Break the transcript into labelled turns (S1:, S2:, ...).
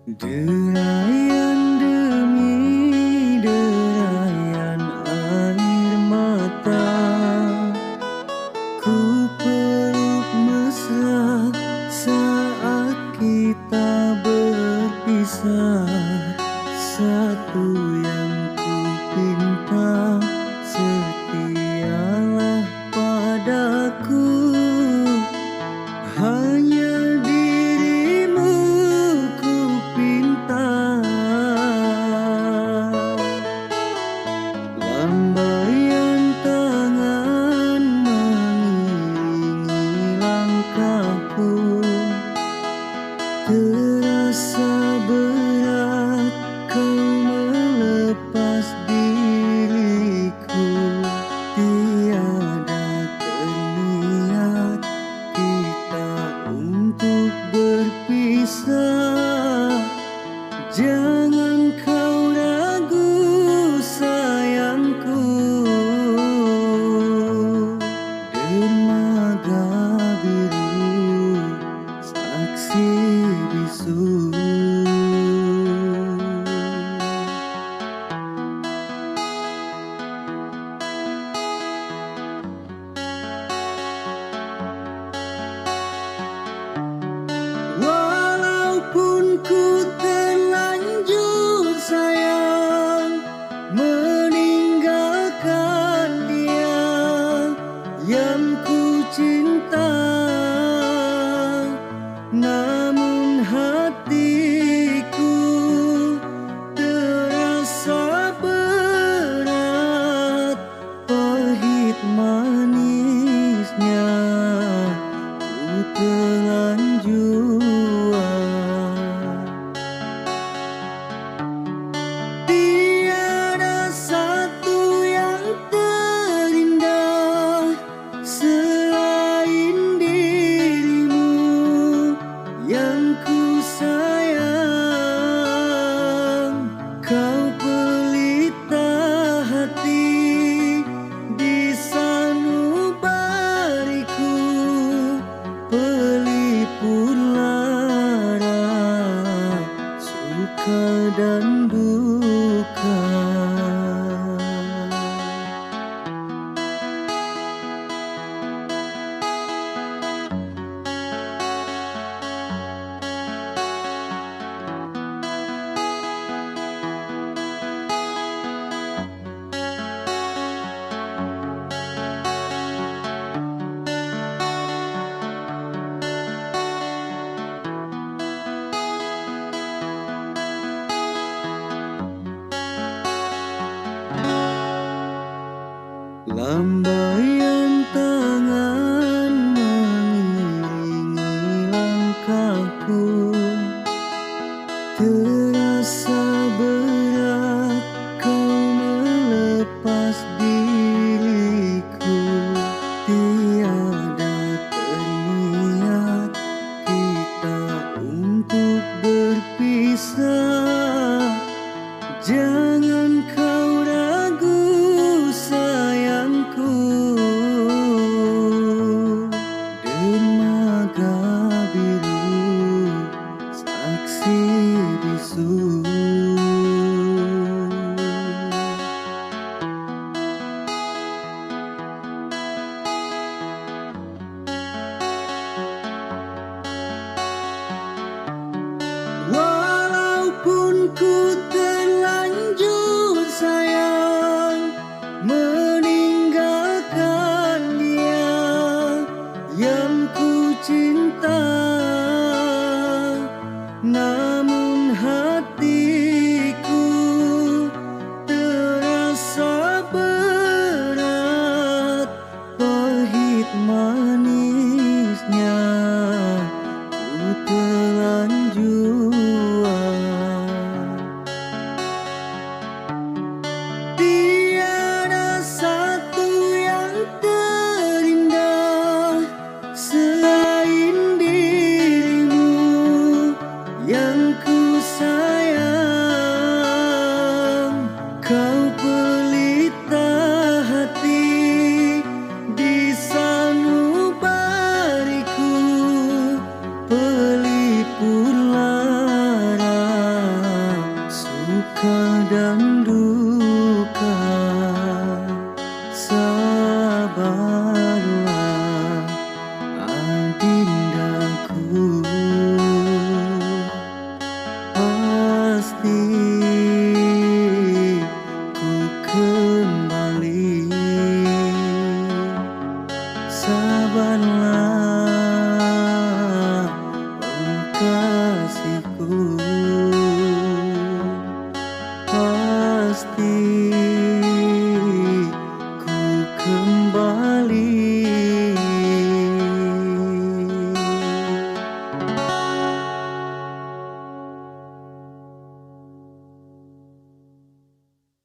S1: Derayan demi derayan air mata, ku peluk mesra saat kita berpisah. Satu yang ku pinta, setialah padaku. Hanya dirimu ku pinta. Lambaian tangan mengiringi langkahku, terasa berat kau melepas diriku. Tiada terniat kita untuk berpisah. Jangan kau ragu sayangku, dermaga biru saksi bisu. Walaupun ku terlanjur sayang meninggalkan dia yang ku cinta, namun hatiku terasa berat. Pahit manisnya ku terlanjur. Tiada satu yang terindah selain dirimu yang ku sayang. Kau pelita hati di sanubariku, pelipur lara, suka dan duka. Lambaian tangan mengiringi langkahku, terasa berat kau melepas diriku. Tiada terniat kita untuk berpisah. Jangan kau ragu sayangku, dermaga biru saksi bisu. Walaupun ku terlanjur sayang meninggalkan dia yang ku cinta, namun hatiku terasa berat. Pahit manisnya ku terlanjur. Tiada satu yang terindah selain dirimu tindakku.